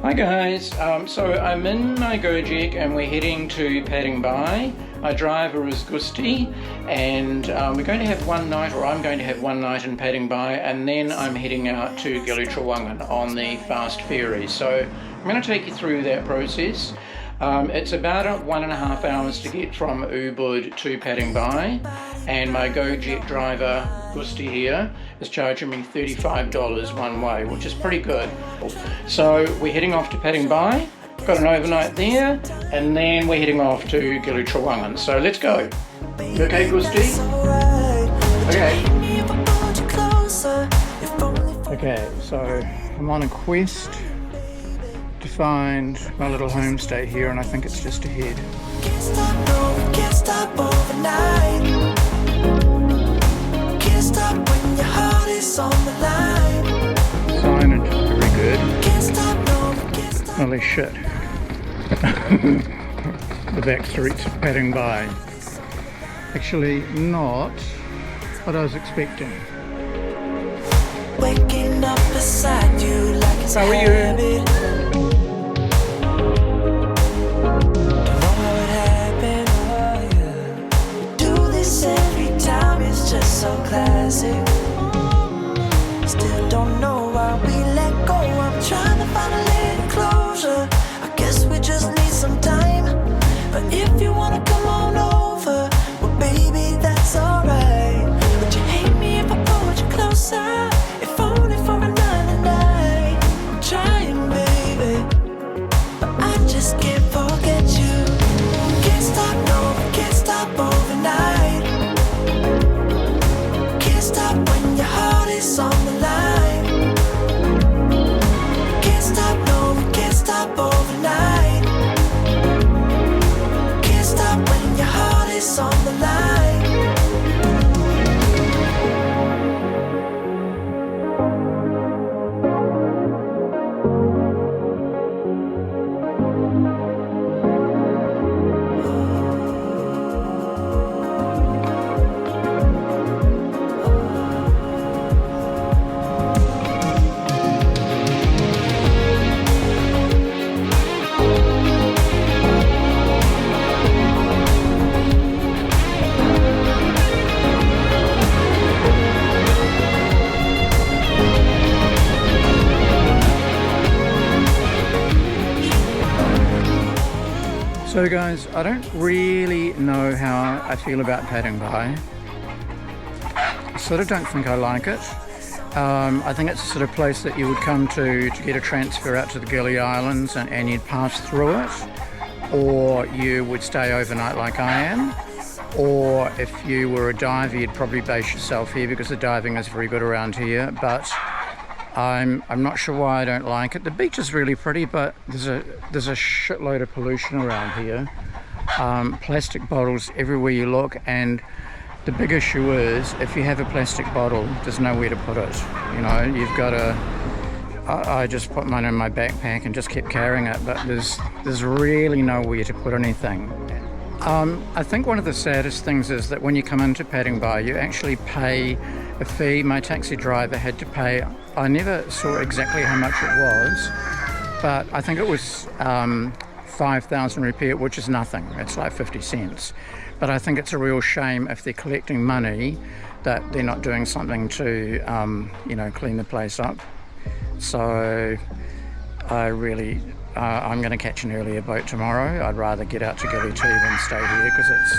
Hi guys, so I'm in my Gojek and we're heading to Padangbai. My driver is Gusti and we're going to have one night, or I'm going to have one night in Padangbai, and then I'm heading out to Gili Trawangan on the fast ferry. So I'm going to take you through that process. It's about 1.5 hours to get from Ubud to Padangbai, and my Gojek driver Gusti here is charging me $35 one way, which is pretty good. So we're heading off to Padangbai, got an overnight there, and then we're heading off to Gili Trawangan. So let's go. You okay, Gusti? Okay, so I'm on a quest to find my little homestay here, and I think it's just ahead. Can't stop overnight. Can't stop when your heart is on the line. Signage, very good. Can't stop, no, can't stop. Holy shit. The back streets of Padangbai. Actually not what I was expecting. Waking up beside you like it's How are you? habit. Don't know how it happened, oh yeah. Do this every time, it's just so classic. Still don't know why we let go. I'm trying to find a little closure. I guess we just need some time. But if you wanna come on over, well baby, that's alright. Would you hate me if I pulled you closer? If only for another night. I'm trying, baby, but I just can't forget you. Can't stop, no, can't stop overnight. Can't stop when your heart is on the line. Can't stop, no, can't stop overnight. Can't stop when your heart is on the line. So guys, I don't really know how I feel about Padangbai. I sort of don't think I like it. I think it's the sort of place that you would come to get a transfer out to the Gili Islands and you'd pass through it, or you would stay overnight like I am, or if you were a diver you'd probably base yourself here because the diving is very good around here. But I'm not sure why I don't like it. The beach is really pretty, but there's a shitload of pollution around here. Plastic bottles everywhere you look, and the big issue is if you have a plastic bottle, there's nowhere to put it. You know, you've got to. I just put mine in my backpack and just kept carrying it, but there's really nowhere to put anything. I think one of the saddest things is that when you come into Padangbai, you actually pay a fee. My taxi driver had to pay, I never saw exactly how much it was, but I think it was 5,000 rupiah, which is nothing. It's like 50 cents. But I think it's a real shame if they're collecting money that they're not doing something to, clean the place up. So I'm going to catch an earlier boat tomorrow. I'd rather get out to Gili T than stay here because it's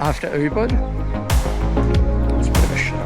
after Ubud. It's a bit of a shit.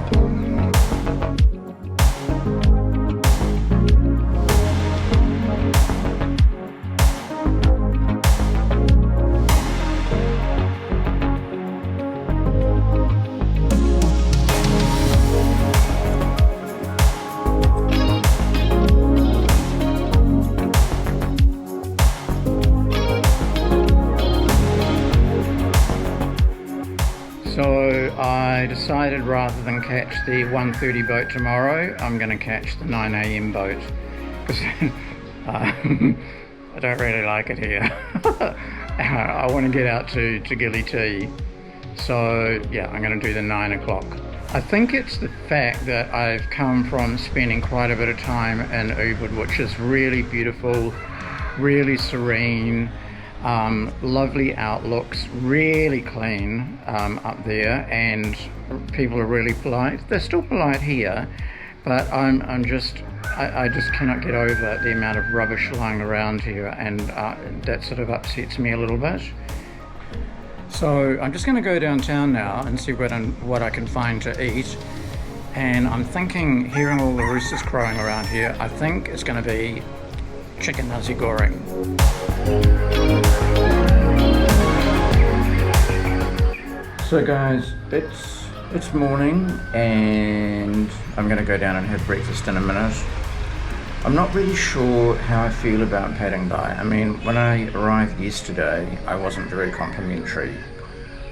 So I decided rather than catch the 1:30 boat tomorrow, I'm going to catch the 9 a.m. boat because I don't really like it here. I want to get out to Gili T. So yeah, I'm going to do the 9 o'clock I think it's the fact that I've come from spending quite a bit of time in Ubud, which is really beautiful, really serene, lovely outlooks, really clean up there, and people are really polite. They're still polite here, but I just cannot get over the amount of rubbish lying around here, and that sort of upsets me a little bit. So I'm just going to go downtown now and see what I can find to eat. And I'm thinking, hearing all the roosters crowing around here, I think it's going to be chicken nasi goreng. So guys, it's morning and I'm going to go down and have breakfast in a minute. I'm not really sure how I feel about Padangbai. I mean, when I arrived yesterday, I wasn't very complimentary.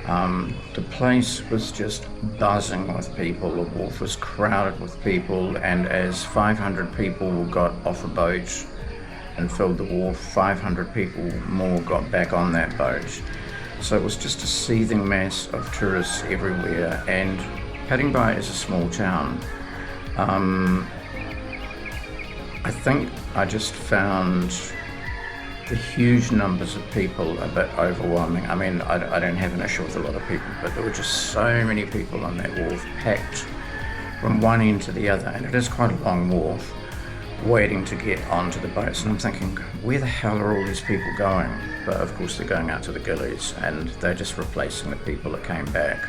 The place was just buzzing with people. The wharf was crowded with people, and as 500 people got off a boat and filled the wharf, 500 people more got back on that boat. So it was just a seething mass of tourists everywhere, and Padangbai is a small town. I think I just found the huge numbers of people a bit overwhelming. I mean, I don't have an issue with a lot of people, but there were just so many people on that wharf, packed from one end to the other, and it is quite a long wharf, waiting to get onto the boats. And I'm thinking, where the hell are all these people going? But of course they're going out to the Gilis, and they're just replacing the people that came back.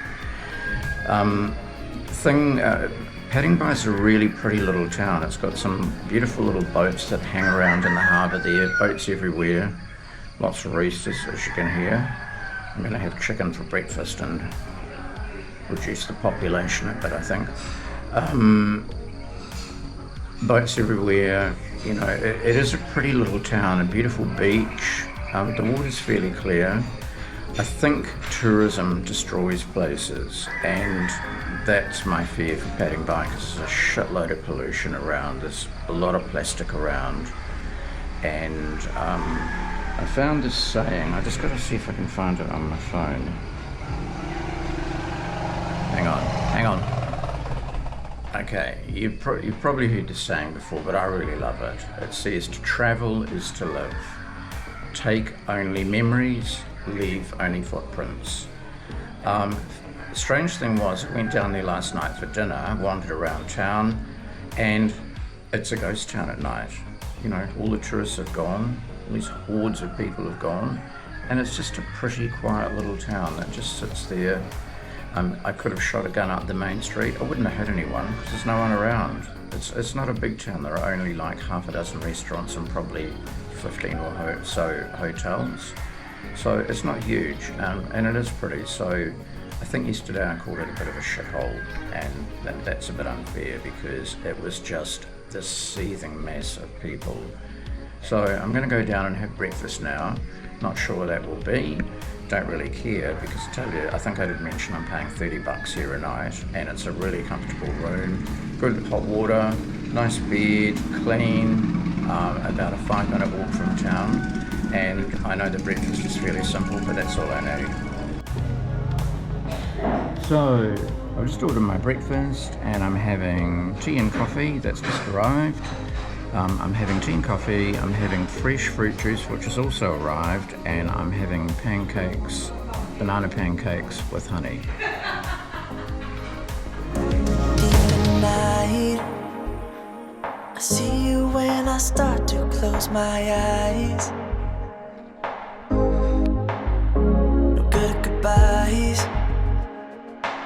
Padangbai is a really pretty little town. It's got some beautiful little boats that hang around in the harbour there, boats everywhere, lots of roosters, as you can hear. I'm going to have chicken for breakfast and reduce the population a bit, I think. Boats everywhere, you know, it is a pretty little town, a beautiful beach. The water's fairly clear. I think tourism destroys places, and that's my fear for Padangbai, because there's a shitload of pollution around, there's a lot of plastic around, and I found this saying, I just got to see if I can find it on my phone. Hang on. Okay, you've probably heard this saying before, but I really love it. It says, to travel is to live. Take only memories, leave only footprints. The strange thing was, I went down there last night for dinner, wandered around town, and it's a ghost town at night. You know, all the tourists have gone, all these hordes of people have gone, and it's just a pretty quiet little town that just sits there. I could have shot a gun up the main street. I wouldn't have hit anyone because there's no one around. It's not a big town. There are only like half a dozen restaurants and probably 15 or so hotels. So it's not huge, and it is pretty. So I think yesterday I called it a bit of a shithole, and that's a bit unfair because it was just this seething mass of people. So I'm going to go down and have breakfast now. Not sure what that will be. Don't really care, because I think I did mention I'm paying $30 here a night, and it's a really comfortable room, good hot water, nice bed, clean, about a 5-minute walk from town, and I know the breakfast is fairly simple, but that's all I need. So I've just ordered my breakfast, and I'm having tea and coffee that's just arrived. I'm having tea and coffee, I'm having fresh fruit juice which has also arrived, and I'm having pancakes, banana pancakes with honey. I see you when I start to close my eyes. No good at goodbyes.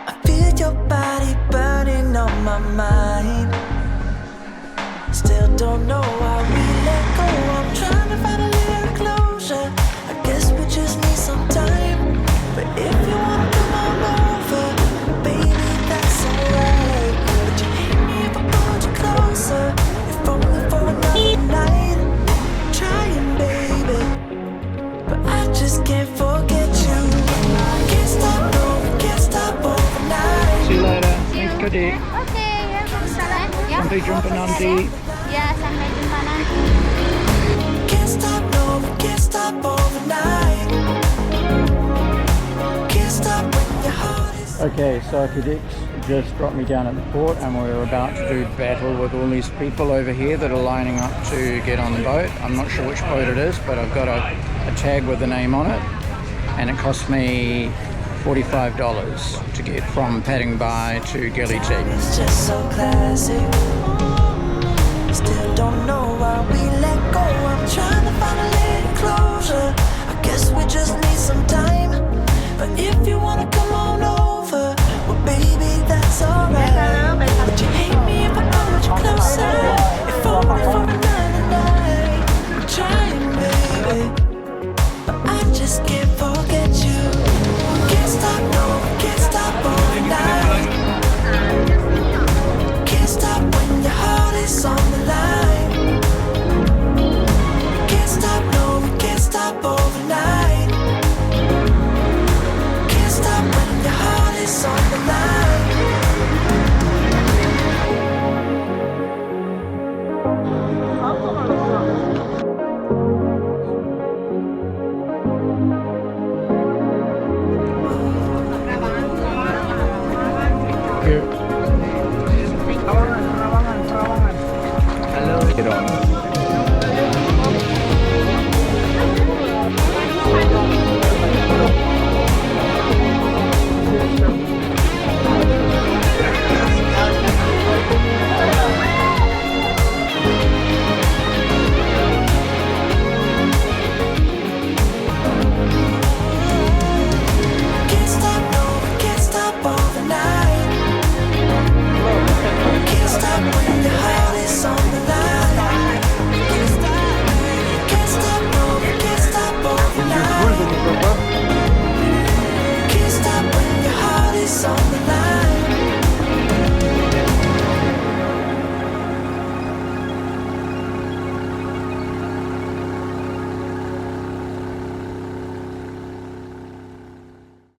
I feel your body burning on my mind. Still don't know why we let go. I'm trying to find a little closure. I guess we just need some time. But if you wanna come on over, baby, that's alright. But you hate me if I pulled you closer, if only for another night. I'm trying, baby, but I just can't forget you. Can't stop, no, can't stop overnight. See you later. Thanks, Kadi. Oke, ya, Waalaikumsalam. Ya, Sampai jumpa nanti. Ya, sampai jumpa nanti. Can't stop, no, can't stop overnight. Can't stop when your heart is. Okay, so cadets, just dropped me down at the port, and we're about to do battle with all these people over here that are lining up to get on the boat. I'm not sure which boat it is, but I've got a tag with the name on it, and it cost me $45 to get from Padangbai to Gili. It's just so classic. Still don't know why we let go. I'm trying to find a little closure. I guess we just need some time. But if you wanna come on over, well baby, that's alright.